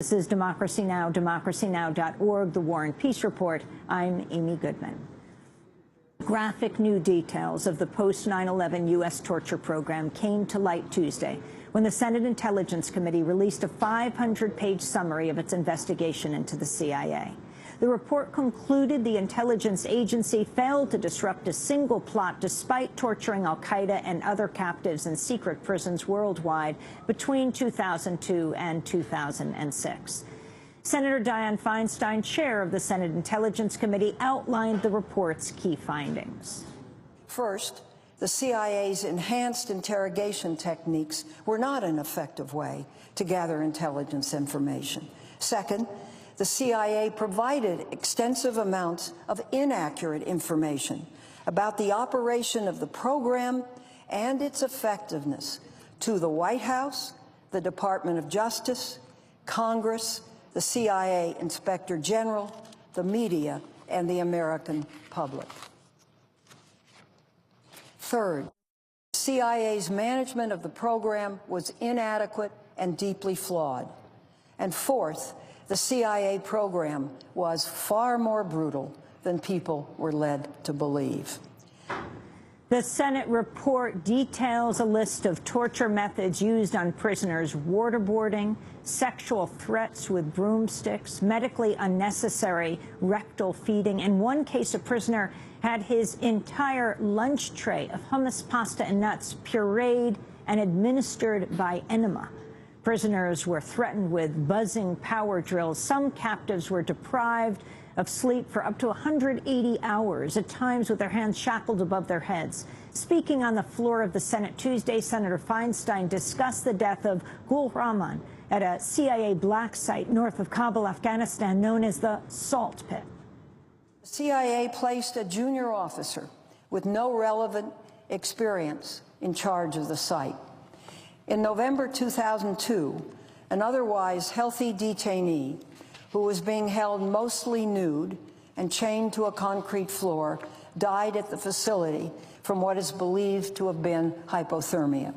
This is Democracy Now!, democracynow.org, The War and Peace Report. I'm Amy Goodman. Graphic new details of the post-9/11 U.S. torture program came to light Tuesday when the Senate Intelligence Committee released a 500-page summary of its investigation into the CIA. The report concluded the intelligence agency failed to disrupt a single plot despite torturing al-Qaeda and other captives in secret prisons worldwide between 2002 and 2006. Senator Dianne Feinstein, chair of the Senate Intelligence Committee, outlined the report's key findings. First, the CIA's enhanced interrogation techniques were not an effective way to gather intelligence information. Second, the CIA provided extensive amounts of inaccurate information about the operation of the program and its effectiveness to the White House, the Department of Justice, Congress, the CIA Inspector General, the media, and the American public. Third, the CIA's management of the program was inadequate and deeply flawed. And fourth, the CIA program was far more brutal than people were led to believe. The Senate report details a list of torture methods used on prisoners: waterboarding, sexual threats with broomsticks, medically unnecessary rectal feeding. In one case, a prisoner had his entire lunch tray of hummus, pasta, and nuts pureed and administered by enema. Prisoners were threatened with buzzing power drills. Some captives were deprived of sleep for up to 180 hours, at times with their hands shackled above their heads. Speaking on the floor of the Senate Tuesday, Senator Feinstein discussed the death of Gul Rahman at a CIA black site north of Kabul, Afghanistan, known as the Salt Pit. The CIA placed a junior officer with no relevant experience in charge of the site. In November 2002, an otherwise healthy detainee who was being held mostly nude and chained to a concrete floor died at the facility from what is believed to have been hypothermia.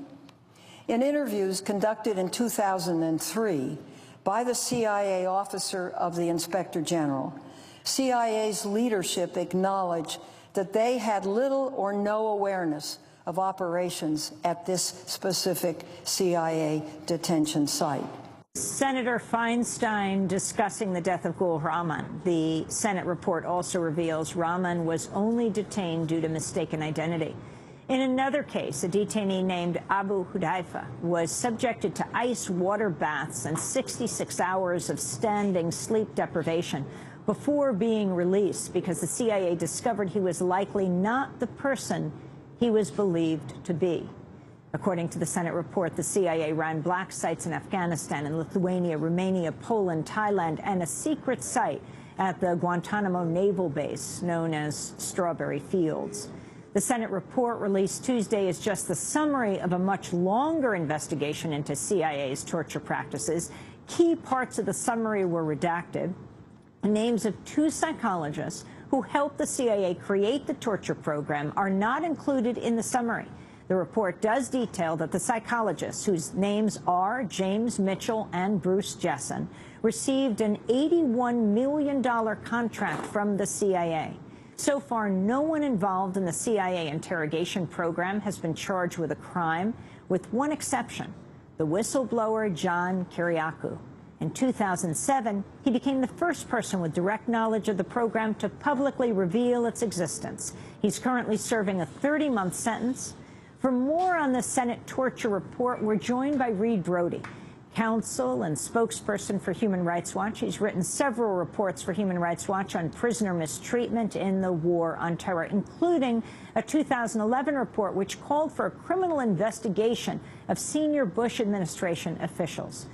In interviews conducted in 2003 by the CIA Office of the Inspector General, CIA's leadership acknowledged that they had little or no awareness of operations at this specific CIA detention site. Senator Feinstein discussing the death of Gul Rahman. The Senate report also reveals Rahman was only detained due to mistaken identity. In another case, a detainee named Abu Hudhaifa was subjected to ice water baths and 66 hours of standing sleep deprivation before being released because the CIA discovered he was likely not the person he was believed to be. According to the Senate report, the CIA ran black sites in Afghanistan and Lithuania, Romania, Poland, Thailand, and a secret site at the Guantanamo Naval Base known as Strawberry Fields. The Senate report released Tuesday is just the summary of a much longer investigation into CIA's torture practices. Key parts of the summary were redacted. The names of 2 psychologists who helped the CIA create the torture program are not included in the summary. The report does detail that the psychologists, whose names are James Mitchell and Bruce Jessen, received an $81 million contract from the CIA. So far, no one involved in the CIA interrogation program has been charged with a crime, with one exception: the whistleblower John Kiriakou. In 2007, he became the first person with direct knowledge of the program to publicly reveal its existence. He's currently serving a 30-month sentence. For more on the Senate torture report, we're joined by Brody, counsel and spokesperson for Human Rights Watch. He's written several reports for Human Rights Watch on prisoner mistreatment in the war on terror, including a 2011 report which called for a criminal investigation of senior Bush administration officials.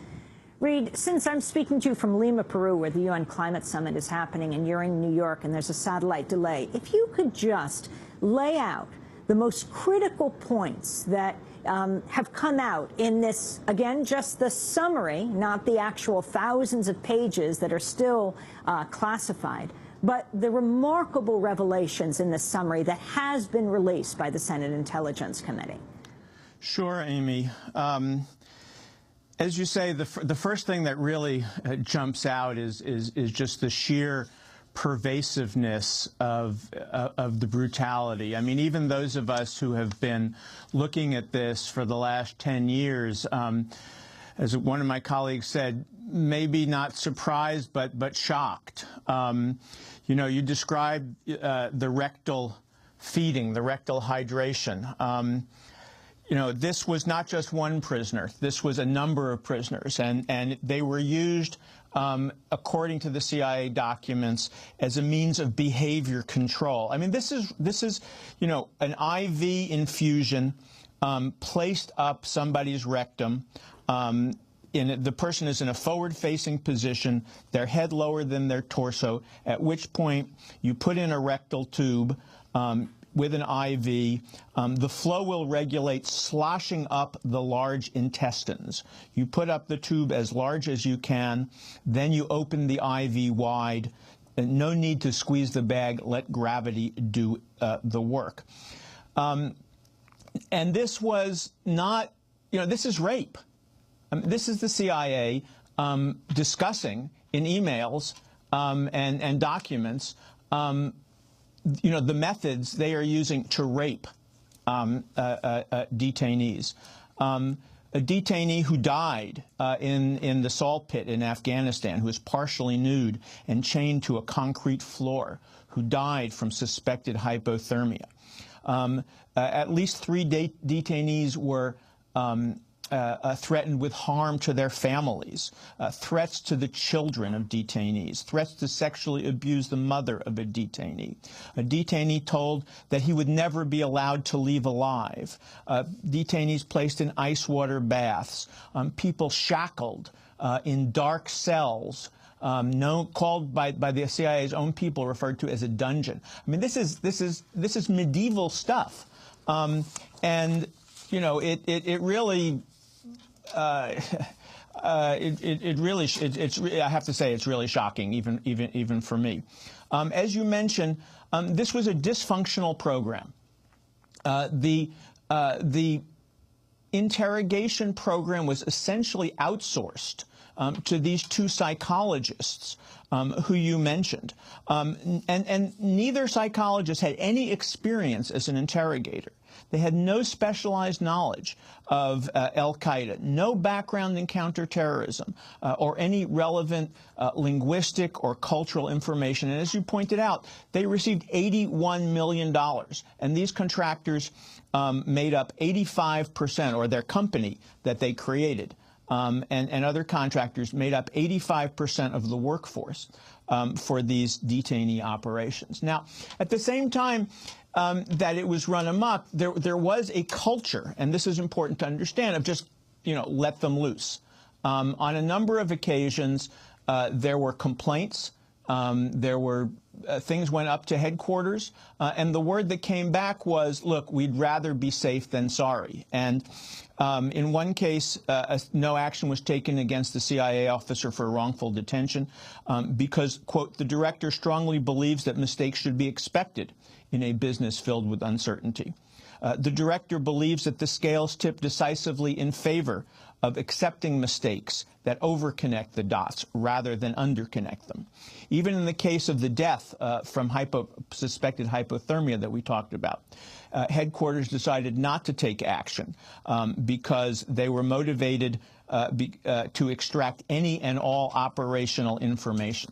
Reed, since I'm speaking to you from Lima, Peru, where the UN Climate Summit is happening, and you're in New York and there's a satellite delay, if you could just lay out the most critical points that have come out in this, again, just the summary, not the actual thousands of pages that are still classified, but the remarkable revelations in this summary that has been released by the Senate Intelligence Committee. Sure, Amy. As you say, the first thing that really jumps out is just the sheer pervasiveness of the brutality. I mean, even those of us who have been looking at this for the last 10 years, as one of my colleagues said, maybe not surprised, but shocked. You know, you described the rectal feeding, the rectal hydration. You know, this was not just one prisoner. This was a number of prisoners, and they were used, according to the CIA documents, as a means of behavior control. I mean, this is, you know, an IV infusion placed up somebody's rectum. The person is in a forward-facing position, their head lower than their torso, at which point you put in a rectal tube with an IV. The flow will regulate sloshing up the large intestines. You put up the tube as large as you can, then you open the IV wide. No need to squeeze the bag, let gravity do the work. And this was not, you know, this is rape. This is the CIA discussing in emails and documents you know, the methods they are using to rape detainees. A detainee who died in the salt pit in Afghanistan, who was partially nude and chained to a concrete floor, who died from suspected hypothermia. At least 3 detainees were threatened with harm to their families, threats to the children of detainees, threats to sexually abuse the mother of a detainee. A detainee told that he would never be allowed to leave alive. Detainees placed in ice water baths, people shackled in dark cells, called by the CIA's own people, referred to as a dungeon. I mean, this is medieval stuff, and you know, it really. I have to say, it's really shocking, even for me. As you mentioned, this was a dysfunctional program. The interrogation program was essentially outsourced to these 2 psychologists who you mentioned, and neither psychologist had any experience as an interrogator. They had no specialized knowledge of al-Qaeda, no background in counterterrorism, or any relevant linguistic or cultural information. And as you pointed out, they received $81 million. And these contractors made up 85%, or their company that they created, and other contractors made up 85% of the workforce for these detainee operations. Now, at the same time that it was run amok, there was a culture, and this is important to understand, of just, you know, let them loose. On a number of occasions, there were complaints. There were things went up to headquarters, and the word that came back was, look, we'd rather be safe than sorry. And in one case, no action was taken against the CIA officer for wrongful detention because, quote, the director strongly believes that mistakes should be expected in a business filled with uncertainty. The director believes that the scales tip decisively in favor of accepting mistakes that overconnect the dots rather than underconnect them. Even in the case of the death from suspected hypothermia that we talked about, headquarters decided not to take action because they were motivated to extract any and all operational information.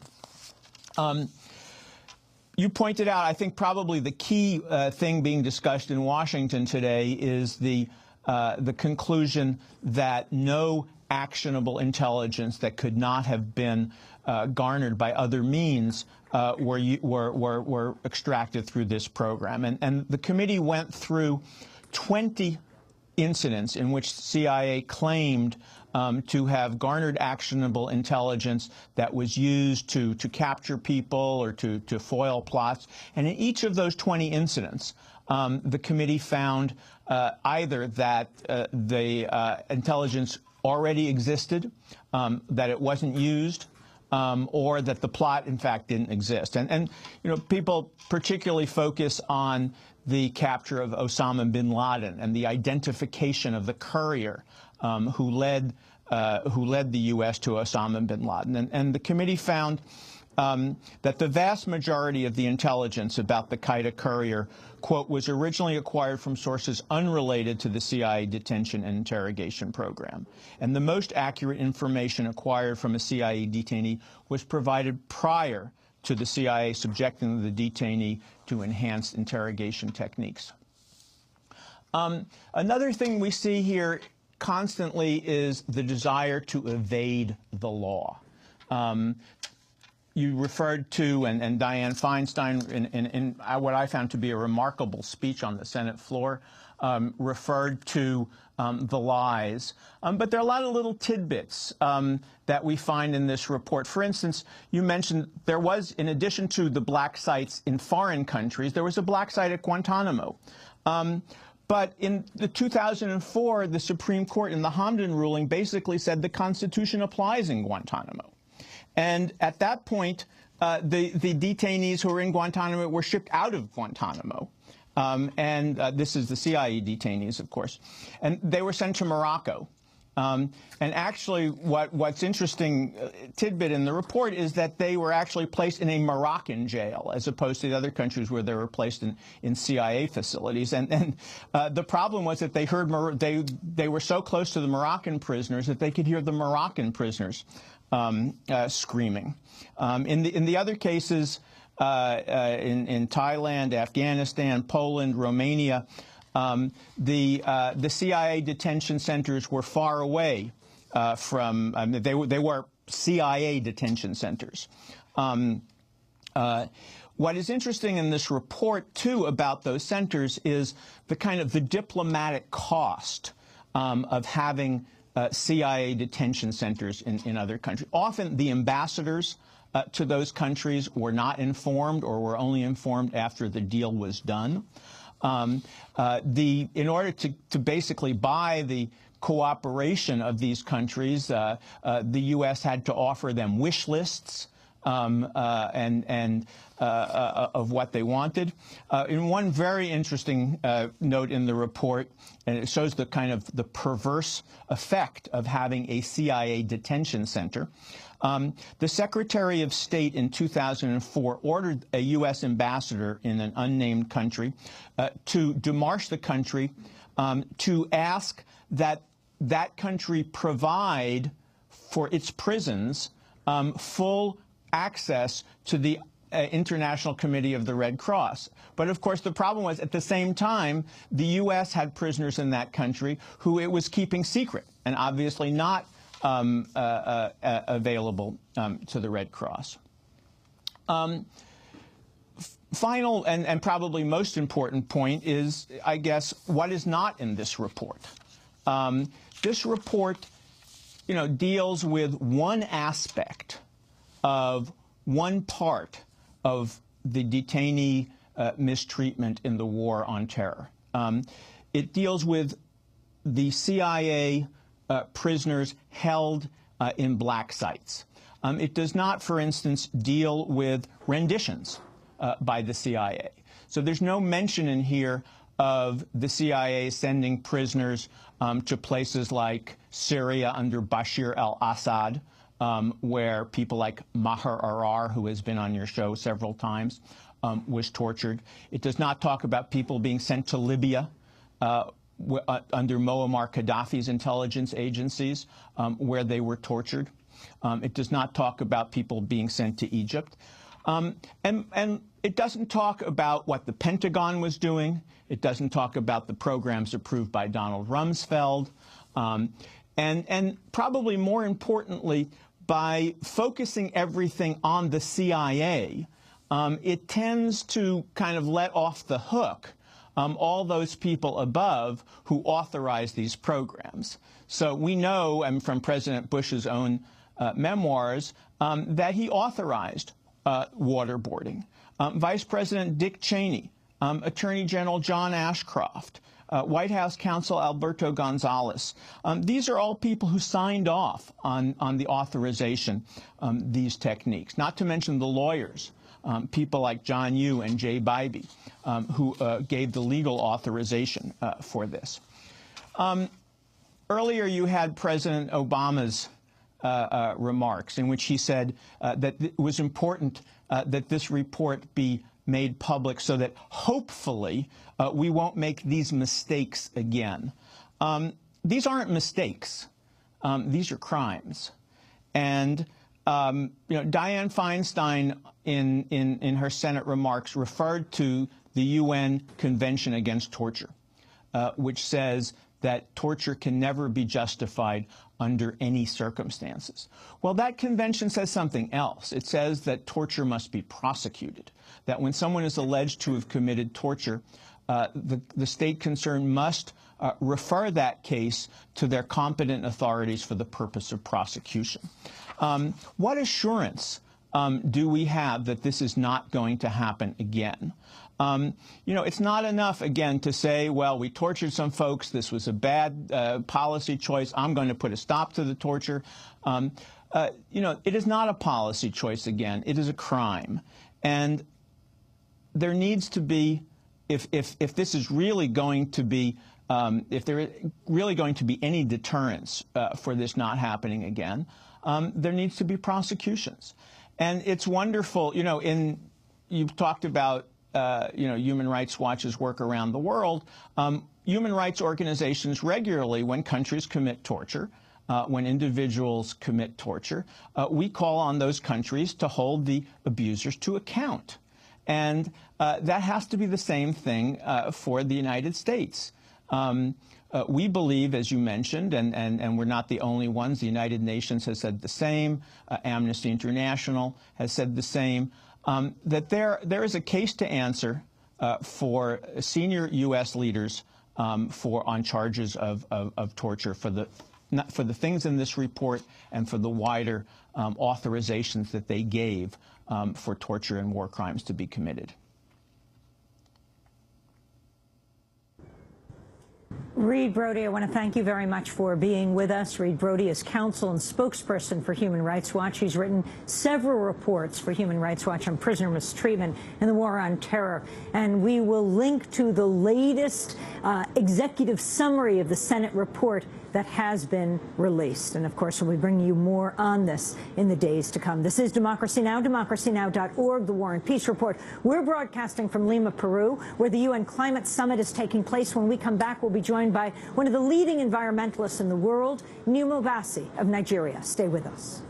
You pointed out, I think probably the key thing being discussed in Washington today is the conclusion that no actionable intelligence that could not have been garnered by other means were extracted through this program. And the committee went through 20 incidents in which CIA claimed to have garnered actionable intelligence that was used to capture people or to foil plots. And in each of those 20 incidents, the committee found either that the intelligence already existed, that it wasn't used, or that the plot, in fact, didn't exist. And you know, people particularly focus on the capture of Osama bin Laden and the identification of the courier who led who led the U.S. to Osama bin Laden. And the committee found that the vast majority of the intelligence about the Qaeda courier, quote, was originally acquired from sources unrelated to the CIA detention and interrogation program. And the most accurate information acquired from a CIA detainee was provided prior to the CIA subjecting the detainee to enhanced interrogation techniques. Another thing we see here constantly is the desire to evade the law. You referred to, and Dianne Feinstein, in what I found to be a remarkable speech on the Senate floor, referred to the lies. But there are a lot of little tidbits that we find in this report. For instance, you mentioned there was, in addition to the black sites in foreign countries, there was a black site at Guantanamo. But in the 2004, the Supreme Court in the Hamdan ruling basically said the Constitution applies in Guantanamo. And at that point, the detainees who were in Guantanamo were shipped out of Guantanamo. This is the CIA detainees, of course. And they were sent to Morocco. And actually, what's interesting tidbit in the report is that they were actually placed in a Moroccan jail, as opposed to the other countries where they were placed in CIA facilities. And the problem was that they were so close to the Moroccan prisoners that they could hear the Moroccan prisoners screaming. In the other cases, in Thailand, Afghanistan, Poland, Romania, the CIA detention centers were far away from. They were CIA detention centers. What is interesting in this report too about those centers is the kind of the diplomatic cost of having CIA detention centers in other countries. Often the ambassadors to those countries were not informed, or were only informed after the deal was done. In order to basically buy the cooperation of these countries, the U.S. had to offer them wish lists of what they wanted. In one very interesting note in the report, and it shows the kind of the perverse effect of having a CIA detention center. The Secretary of State in 2004 ordered a U.S. ambassador in an unnamed country to demarche the country to ask that that country provide for its prisons full access to the International Committee of the Red Cross. But of course, the problem was, at the same time, the U.S. had prisoners in that country who it was keeping secret, and obviously not available to the Red Cross. Final and probably most important point is, I guess, what is not in this report. This report, deals with one aspect of one part of the detainee mistreatment in the war on terror. It deals with the CIA prisoners held in black sites. It does not, for instance, deal with renditions by the CIA. So there's no mention in here of the CIA sending prisoners to places like Syria under Bashir al-Assad, where people like Maher Arar, who has been on your show several times, was tortured. It does not talk about people being sent to Libya under Muammar Gaddafi's intelligence agencies, where they were tortured. It does not talk about people being sent to Egypt. And it doesn't talk about what the Pentagon was doing. It doesn't talk about the programs approved by Donald Rumsfeld. And probably more importantly, by focusing everything on the CIA, it tends to kind of let off the hook all those people above who authorize these programs. So we know, from President Bush's own memoirs, that he authorized waterboarding. Vice President Dick Cheney, Attorney General John Ashcroft, White House counsel Alberto Gonzales. These are all people who signed off on the authorization these techniques, not to mention the lawyers, people like John Yoo and Jay Bybee, who gave the legal authorization for this. earlier you had President Obama's remarks in which he said that it was important that this report be made public so that hopefully we won't make these mistakes again. These aren't mistakes. These are crimes. And you know, Dianne Feinstein in her Senate remarks referred to the UN Convention Against Torture, which says that torture can never be justified under any circumstances. Well, that convention says something else. It says that torture must be prosecuted, that when someone is alleged to have committed torture, the state concerned must refer that case to their competent authorities for the purpose of prosecution. What assurance do we have that this is not going to happen again? You know, it's not enough, again, to say, well, we tortured some folks, this was a bad policy choice, I'm going to put a stop to the torture. You know, it is not a policy choice, again. It is a crime. And there needs to be, if this is really going to be, if there is really going to be any deterrence for this not happening again, there needs to be prosecutions. And it's wonderful, you know, you've talked about, you know, Human Rights Watch's work around the world. Human rights organizations regularly, when countries commit torture, when individuals commit torture, we call on those countries to hold the abusers to account. And that has to be the same thing for the United States. We believe, as you mentioned, and we're not the only ones, the United Nations has said the same, Amnesty International has said the same, that there is a case to answer for senior U.S. leaders on charges of torture for the things in this report and for the wider authorizations that they gave for torture and war crimes to be committed. Reed Brody, I want to thank you very much for being with us. Reed Brody is counsel and spokesperson for Human Rights Watch. He's written several reports for Human Rights Watch on prisoner mistreatment and the war on terror. And we will link to the latest executive summary of the Senate report that has been released. And of course, we'll be bringing you more on this in the days to come. This is Democracy Now!, democracynow.org, the War and Peace Report. We're broadcasting from Lima, Peru, where the UN Climate Summit is taking place. When we come back, we'll be joined by one of the leading environmentalists in the world, Nemo Bassi of Nigeria. Stay with us.